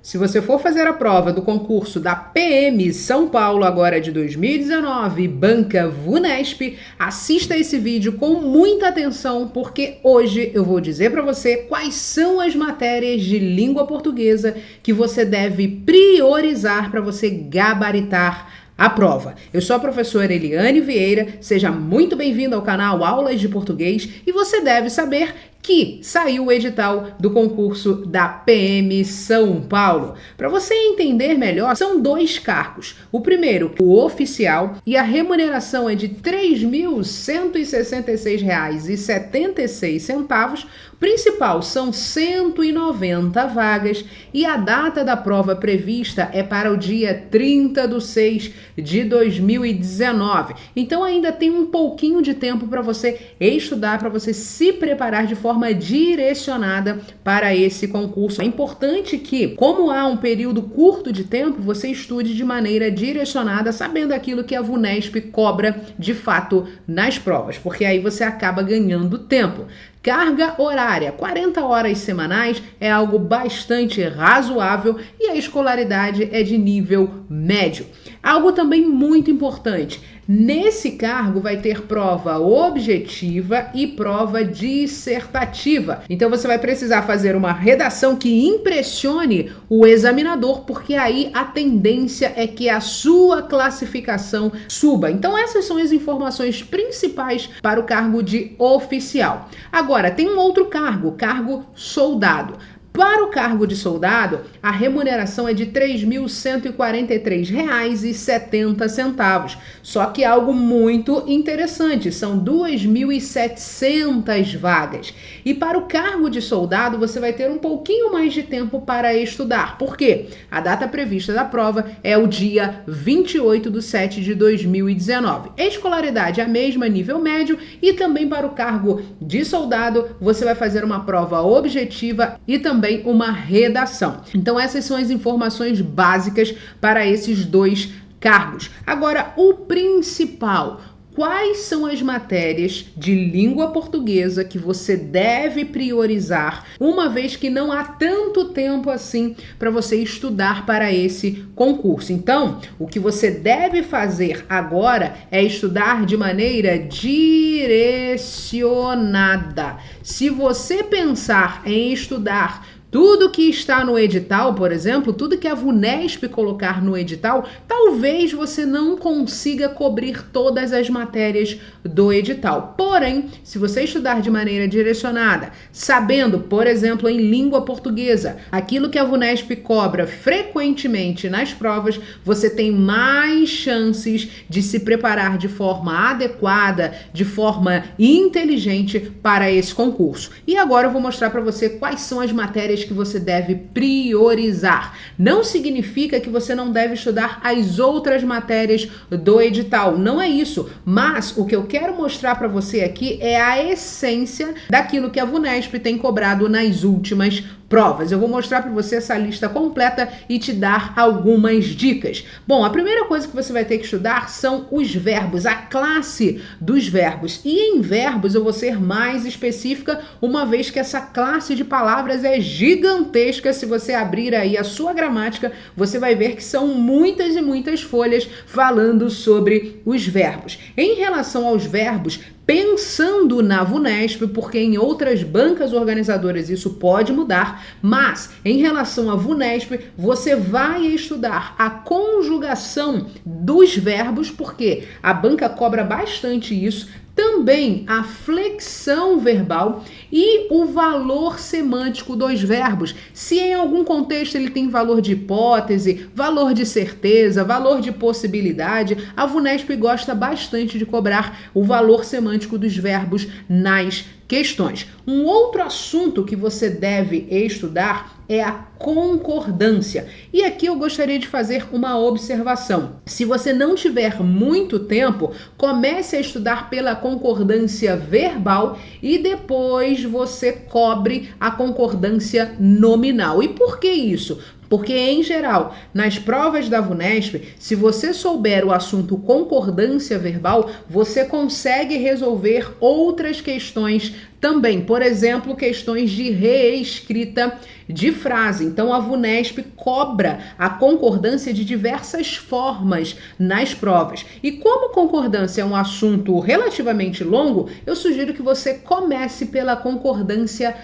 Se você for fazer a prova do concurso da PM São Paulo agora de 2019, Banca VUNESP, assista esse vídeo com muita atenção, porque hoje eu vou dizer para você quais são as matérias de língua portuguesa que você deve priorizar para você gabaritar a prova. Eu sou a professora Eliane Vieira, seja muito bem-vindo ao canal Aulas de Português e você deve saber que saiu o edital do concurso da PM São Paulo. Para você entender melhor, são 2 cargos. O primeiro, o oficial, e a remuneração é de R$ 3.166,76. O principal são 190 vagas e a data da prova prevista é para o dia 30/6/2019. Então ainda tem um pouquinho de tempo para você estudar, para você se preparar de forma direcionada para esse concurso. É importante que, como há um período curto de tempo, você estude de maneira direcionada, sabendo aquilo que a VUNESP cobra de fato nas provas, porque aí você acaba ganhando tempo. Carga horária, 40 horas semanais, é algo bastante razoável e a escolaridade é de nível médio. Algo também muito importante, nesse cargo vai ter prova objetiva e prova dissertativa. Então você vai precisar fazer uma redação que impressione o examinador, porque aí a tendência é que a sua classificação suba. Então essas são as informações principais para o cargo de oficial. Agora, tem um outro cargo, cargo soldado. Para o cargo de soldado, a remuneração é de R$ 3.143,70. Só que algo muito interessante, são 2.700 vagas. E para o cargo de soldado, você vai ter um pouquinho mais de tempo para estudar. Por quê? A data prevista da prova é o dia 28/7/2019. A escolaridade é a mesma, nível médio, e também para o cargo de soldado, você vai fazer uma prova objetiva e também uma redação. Então essas são as informações básicas para esses 2 cargos. Agora, o principal: quais são as matérias de língua portuguesa que você deve priorizar, uma vez que não há tanto tempo assim para você estudar para esse concurso? Então, o que você deve fazer agora é estudar de maneira direcionada. Se você pensar em estudar tudo que está no edital, por exemplo, tudo que a VUNESP colocar no edital, talvez você não consiga cobrir todas as matérias do edital. Porém, se você estudar de maneira direcionada, sabendo, por exemplo, em língua portuguesa, aquilo que a VUNESP cobra frequentemente nas provas, você tem mais chances de se preparar de forma adequada, de forma inteligente para esse concurso. E agora eu vou mostrar para você quais são as matérias que você deve priorizar. Não significa que você não deve estudar as outras matérias do edital, não é isso, mas o que eu quero mostrar para você aqui é a essência daquilo que a VUNESP tem cobrado nas últimas provas. Eu vou mostrar para você essa lista completa e te dar algumas dicas. Bom, a primeira coisa que você vai ter que estudar são os verbos, a classe dos verbos. E em verbos eu vou ser mais específica, uma vez que essa classe de palavras é gigantesca. Se você abrir aí a sua gramática, você vai ver que são muitas e muitas folhas falando sobre os verbos. Em relação aos verbos, pensando na VUNESP, porque em outras bancas organizadoras isso pode mudar, mas em relação à VUNESP, você vai estudar a conjugação dos verbos, porque a banca cobra bastante isso, também a flexão verbal e o valor semântico dos verbos. Se em algum contexto ele tem valor de hipótese, valor de certeza, valor de possibilidade, a VUNESP gosta bastante de cobrar o valor semântico dos verbos nas questões. Um outro assunto que você deve estudar é a concordância. E aqui eu gostaria de fazer uma observação. Se você não tiver muito tempo, comece a estudar pela concordância verbal e depois você cobre a concordância nominal. E por que isso? Porque, em geral, nas provas da VUNESP, se você souber o assunto concordância verbal, você consegue resolver outras questões também. Por exemplo, questões de reescrita de frase. Então a VUNESP cobra a concordância de diversas formas nas provas. E como concordância é um assunto relativamente longo, eu sugiro que você comece pela concordância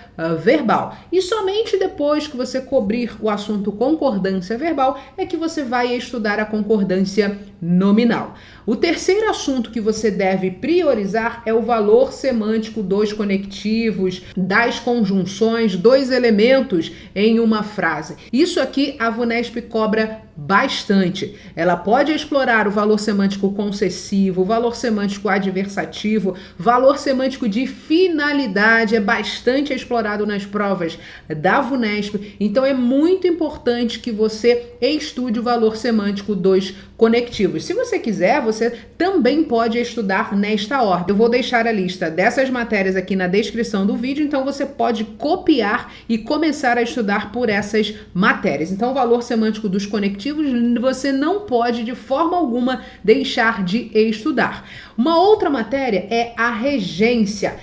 verbal. E somente depois que você cobrir o assunto concordância verbal é que você vai estudar a concordância nominal. O terceiro assunto que você deve priorizar é o valor semântico dos conectivos, das conjunções, dos elementos em uma frase. Isso aqui a VUNESP cobra bastante. Ela pode explorar o valor semântico concessivo, o valor semântico adversativo, valor semântico de finalidade, é bastante explorado nas provas da VUNESP. Então é muito importante que você estude o valor semântico dos conectivos. Se você quiser, você também pode estudar nesta ordem. Eu vou deixar a lista dessas matérias aqui na descrição do vídeo, então você pode copiar e começar a estudar por essas matérias. Então, o valor semântico dos conectivos você não pode de forma alguma deixar de estudar. Uma outra matéria é a regência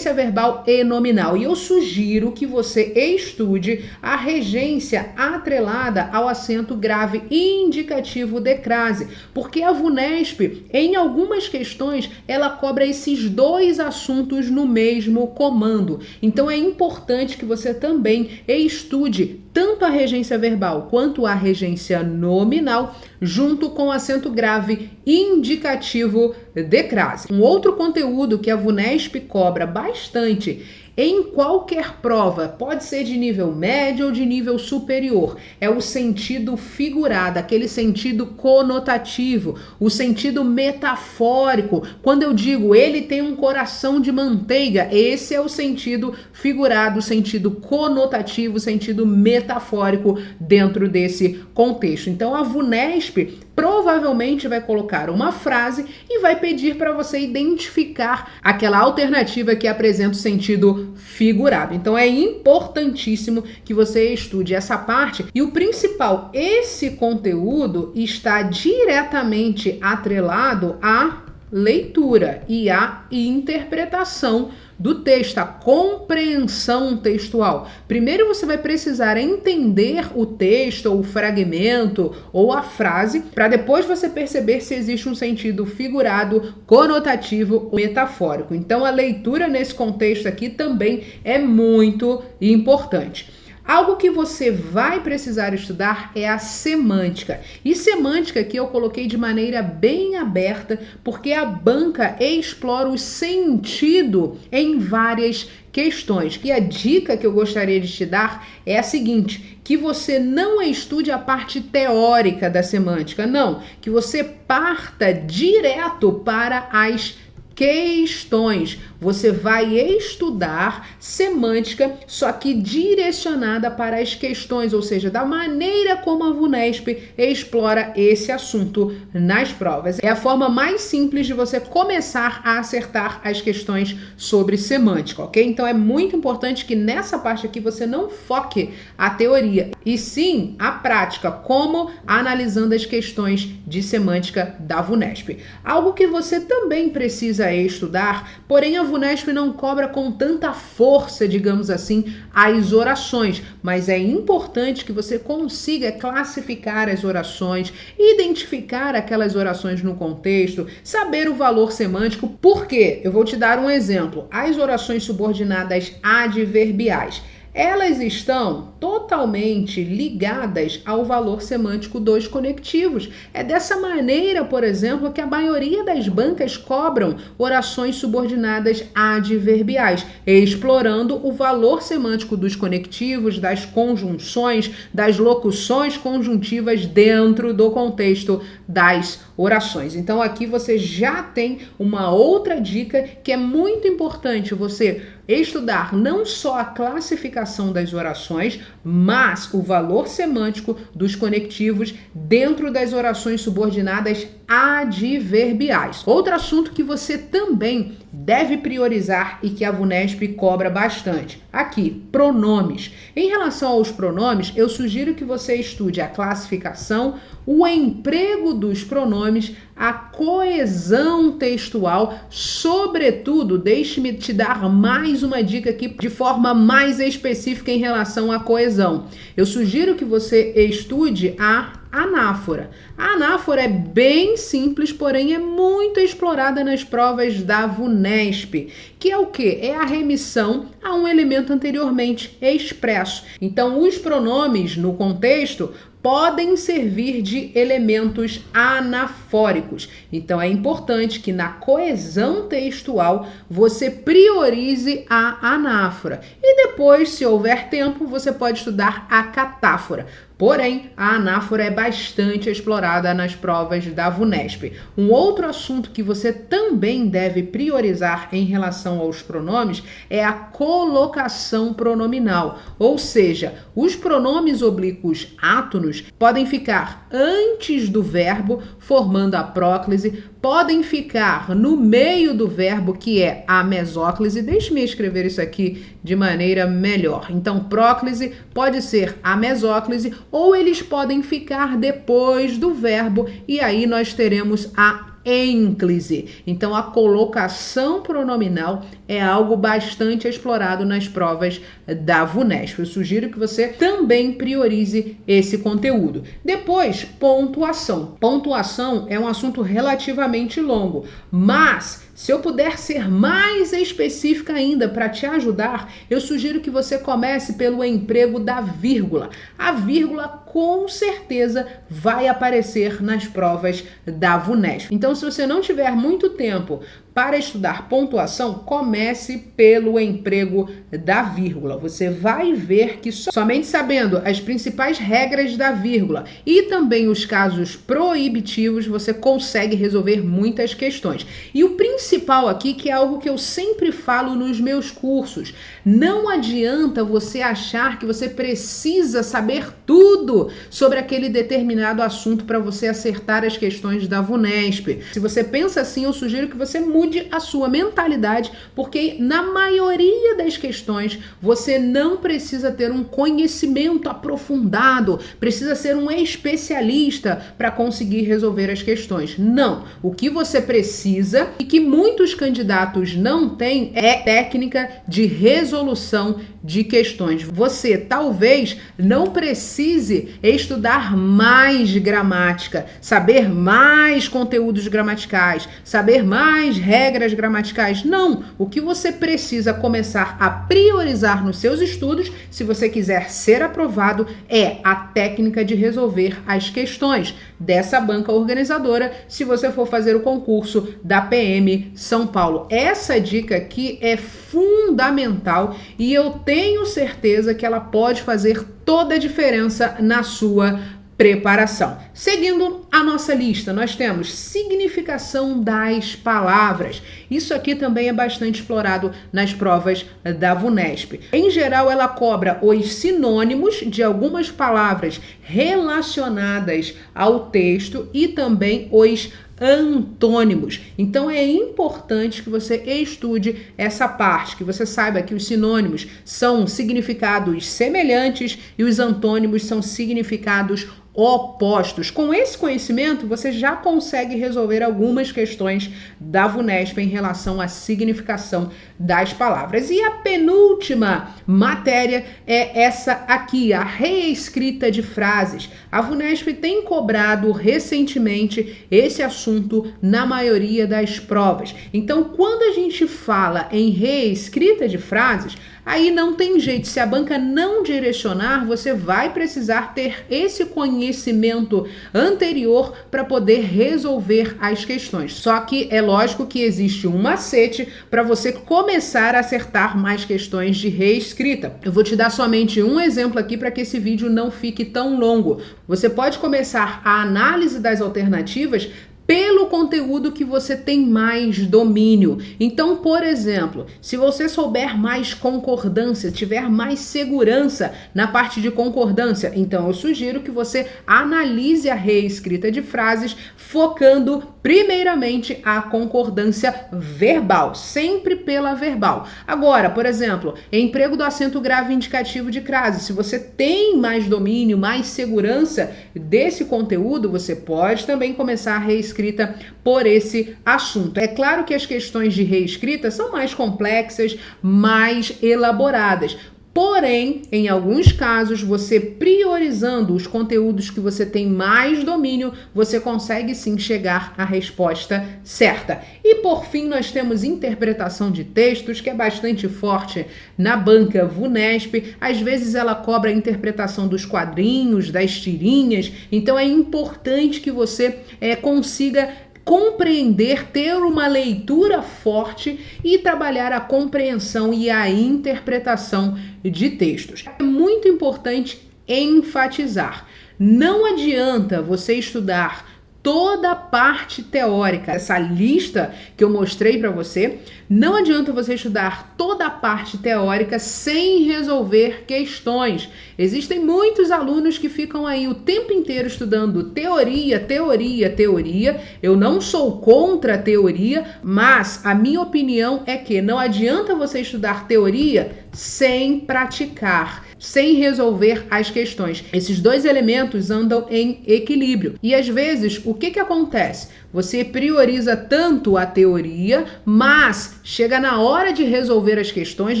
verbal e nominal. E eu sugiro que você estude a regência atrelada ao acento grave indicativo de crase, porque a VUNESP, em algumas questões, ela cobra esses dois assuntos no mesmo comando. Então é importante que você também estude tanto a regência verbal quanto a regência nominal, junto com o acento grave indicativo de crase. Um outro conteúdo que a VUNESP cobra bastante em qualquer prova, pode ser de nível médio ou de nível superior, é o sentido figurado, aquele sentido conotativo, o sentido metafórico. Quando eu digo ele tem um coração de manteiga, esse é o sentido figurado, o sentido conotativo, o sentido metafórico dentro desse contexto. Então a VUNESP provavelmente vai colocar uma frase e vai pedir para você identificar aquela alternativa que apresenta o sentido figurado. Então é importantíssimo que você estude essa parte. E o principal, esse conteúdo está diretamente atrelado à leitura e à interpretação do texto, a compreensão textual. Primeiro você vai precisar entender o texto, ou o fragmento, ou a frase, para depois você perceber se existe um sentido figurado, conotativo ou metafórico. Então a leitura nesse contexto aqui também é muito importante. Algo que você vai precisar estudar é a semântica. E semântica aqui eu coloquei de maneira bem aberta, porque a banca explora o sentido em várias questões. E a dica que eu gostaria de te dar é a seguinte, que você não estude a parte teórica da semântica, não, que você parta direto para as questões. Você vai estudar semântica, só que direcionada para as questões, ou seja, da maneira como a VUNESP explora esse assunto nas provas. É a forma mais simples de você começar a acertar as questões sobre semântica, ok? Então é muito importante que nessa parte aqui você não foque a teoria, e sim a prática, como analisando as questões de semântica da VUNESP. Algo que você também precisa estudar, porém a VUNESP não cobra com tanta força, digamos assim, as orações, mas é importante que você consiga classificar as orações, identificar aquelas orações no contexto, saber o valor semântico. Por quê? Eu vou te dar um exemplo. As orações subordinadas adverbiais, elas estão totalmente ligadas ao valor semântico dos conectivos. É dessa maneira, por exemplo, que a maioria das bancas cobram orações subordinadas adverbiais, explorando o valor semântico dos conectivos, das conjunções, das locuções conjuntivas dentro do contexto das orações. Então aqui você já tem uma outra dica que é muito importante você estudar não só a classificação das orações, mas o valor semântico dos conectivos dentro das orações subordinadas adverbiais. Outro assunto que você também deve priorizar e que a VUNESP cobra bastante. Aqui, pronomes. Em relação aos pronomes, eu sugiro que você estude a classificação, o emprego dos pronomes, a coesão textual, sobretudo, deixe-me te dar mais uma dica aqui de forma mais específica em relação à coesão. Eu sugiro que você estude a anáfora. A anáfora é bem simples, porém é muito explorada nas provas da VUNESP, que é o quê? É a remissão a um elemento anteriormente expresso. Então, os pronomes, no contexto, podem servir de elementos anafóricos. Então é importante que na coesão textual você priorize a anáfora. E depois, se houver tempo, você pode estudar a catáfora. Porém, a anáfora é bastante explorada nas provas da VUNESP. Um outro assunto que você também deve priorizar em relação aos pronomes é a colocação pronominal, ou seja, os pronomes oblíquos átonos podem ficar antes do verbo, formando a próclise, podem ficar no meio do verbo, que é a mesóclise. Deixe-me escrever isso aqui de maneira melhor. Então, próclise pode ser a mesóclise, ou eles podem ficar depois do verbo, e aí nós teremos a ênclise. Então, a colocação pronominal é algo bastante explorado nas provas da VUNESP. Eu sugiro que você também priorize esse conteúdo. Depois, pontuação. Pontuação é um assunto relativamente longo, mas se eu puder ser mais específica ainda para te ajudar, eu sugiro que você comece pelo emprego da vírgula. A vírgula com certeza vai aparecer nas provas da VUNESP. Então, se você não tiver muito tempo para estudar pontuação, comece pelo emprego da vírgula. Você vai ver que somente sabendo as principais regras da vírgula e também os casos proibitivos, você consegue resolver muitas questões. E o principal aqui, que é algo que eu sempre falo nos meus cursos, não adianta você achar que você precisa saber tudo sobre aquele determinado assunto para você acertar as questões da VUNESP. Se você pensa assim, eu sugiro que você mude a sua mentalidade, porque na maioria das questões você não precisa ter um conhecimento aprofundado, precisa ser um especialista para conseguir resolver as questões. Não, o que você precisa e que muitos candidatos não têm é técnica de resolução de questões. Você talvez não precise estudar mais gramática, saber mais conteúdos gramaticais, saber mais regras gramaticais. Não! O que você precisa começar a priorizar nos seus estudos, se você quiser ser aprovado, é a técnica de resolver as questões dessa banca organizadora, se você for fazer o concurso da PM São Paulo. Essa dica aqui é fundamental e eu tenho certeza que ela pode fazer toda a diferença na sua preparação. Seguindo a nossa lista, nós temos significação das palavras. Isso aqui também é bastante explorado nas provas da VUNESP. Em geral, ela cobra os sinônimos de algumas palavras relacionadas ao texto e também os antônimos. Então é importante que você estude essa parte, que você saiba que os sinônimos são significados semelhantes e os antônimos são significados opostos. Com esse conhecimento, você já consegue resolver algumas questões da VUNESP em relação à significação das palavras. E a penúltima matéria é essa aqui, a reescrita de frases. A VUNESP tem cobrado recentemente esse assunto na maioria das provas. Então, quando a gente fala em reescrita de frases, aí não tem jeito, se a banca não direcionar, você vai precisar ter esse conhecimento anterior para poder resolver as questões. Só que é lógico que existe um macete para você começar a acertar mais questões de reescrita. Eu vou te dar somente um exemplo aqui para que esse vídeo não fique tão longo. Você pode começar a análise das alternativas pelo conteúdo que você tem mais domínio. Então, por exemplo, se você souber mais concordância, tiver mais segurança na parte de concordância, então eu sugiro que você analise a reescrita de frases focando primeiramente a concordância verbal, sempre pela verbal. Agora, por exemplo, emprego do acento grave indicativo de crase. Se você tem mais domínio, mais segurança desse conteúdo, você pode também começar a reescrita por esse assunto. É claro que as questões de reescrita são mais complexas, mais elaboradas. Porém, em alguns casos, você priorizando os conteúdos que você tem mais domínio, você consegue sim chegar à resposta certa. E por fim, nós temos interpretação de textos, que é bastante forte na banca VUNESP. Às vezes ela cobra a interpretação dos quadrinhos, das tirinhas, então é importante que você consiga compreender, ter uma leitura forte e trabalhar a compreensão e a interpretação de textos. É muito importante enfatizar. Não adianta você estudar toda a parte teórica, essa lista que eu mostrei para você, não adianta você estudar toda a parte teórica sem resolver questões. Existem muitos alunos que ficam aí o tempo inteiro estudando teoria, teoria, teoria. Eu não sou contra a teoria, mas a minha opinião é que não adianta você estudar teoria sem praticar, sem resolver as questões. Esses dois elementos andam em equilíbrio. E às vezes, o que acontece? Você prioriza tanto a teoria, mas chega na hora de resolver as questões,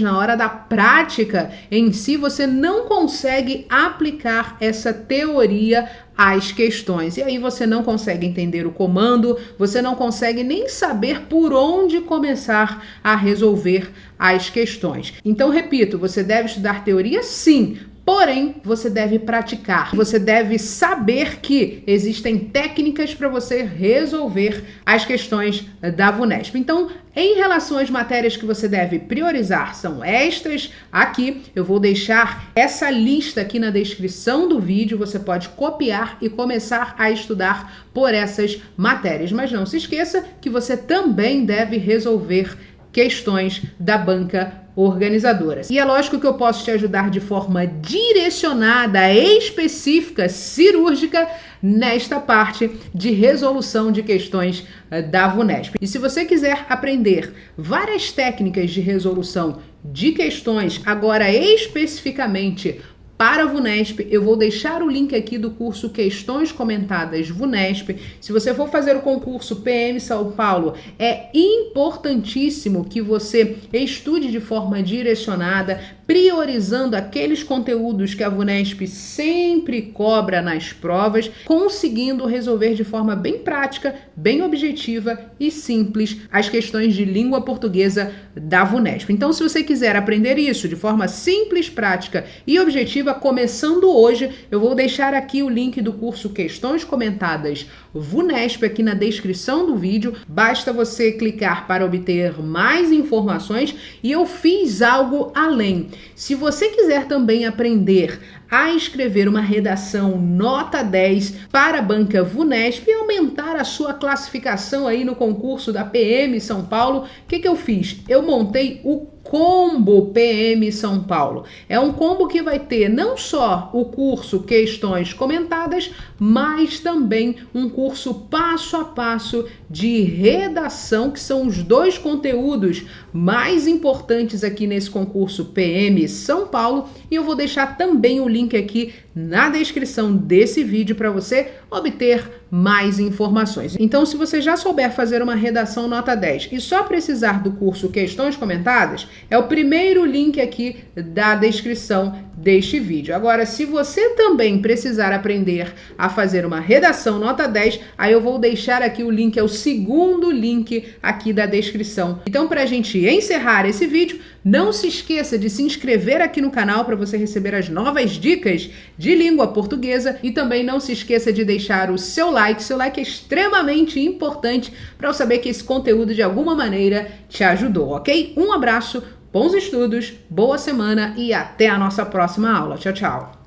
na hora da prática em si, você não consegue aplicar essa teoria às questões. E aí você não consegue entender o comando, você não consegue nem saber por onde começar a resolver as questões. Então, repito, você deve estudar teoria, sim. Porém, você deve praticar, você deve saber que existem técnicas para você resolver as questões da VUNESP. Então, em relação às matérias que você deve priorizar, são estas aqui. Eu vou deixar essa lista aqui na descrição do vídeo, você pode copiar e começar a estudar por essas matérias. Mas não se esqueça que você também deve resolver questões da banca organizadora. E é lógico que eu posso te ajudar de forma direcionada, específica, cirúrgica, nesta parte de resolução de questões da VUNESP. E se você quiser aprender várias técnicas de resolução de questões, agora especificamente para a VUNESP, eu vou deixar o link aqui do curso Questões Comentadas VUNESP. Se você for fazer o concurso PM São Paulo, é importantíssimo que você estude de forma direcionada, priorizando aqueles conteúdos que a VUNESP sempre cobra nas provas, conseguindo resolver de forma bem prática, bem objetiva e simples as questões de língua portuguesa da VUNESP. Então, se você quiser aprender isso de forma simples, prática e objetiva, começando hoje, eu vou deixar aqui o link do curso Questões Comentadas VUNESP aqui na descrição do vídeo. Basta você clicar para obter mais informações e eu fiz algo além. Se você quiser também aprender a escrever uma redação nota 10 para a banca VUNESP e aumentar a sua classificação aí no concurso da PM São Paulo, o que eu fiz? Eu montei o Combo PM São Paulo. É um combo que vai ter não só o curso Questões Comentadas, mas também um curso passo a passo de redação, que são os dois conteúdos mais importantes aqui nesse concurso PM São Paulo. E eu vou deixar também o link aqui na descrição desse vídeo para você obter mais informações. Então, se você já souber fazer uma redação nota 10 e só precisar do curso Questões Comentadas, é o primeiro link aqui da descrição deste vídeo. Agora, se você também precisar aprender a fazer uma redação nota 10, aí eu vou deixar aqui o link, é o segundo link aqui da descrição. Então, para a gente encerrar esse vídeo, não se esqueça de se inscrever aqui no canal para você receber as novas dicas de língua portuguesa e também não se esqueça de deixar o seu like. Seu like é extremamente importante para eu saber que esse conteúdo de alguma maneira te ajudou, ok? Um abraço, bons estudos, boa semana e até a nossa próxima aula. Tchau, tchau!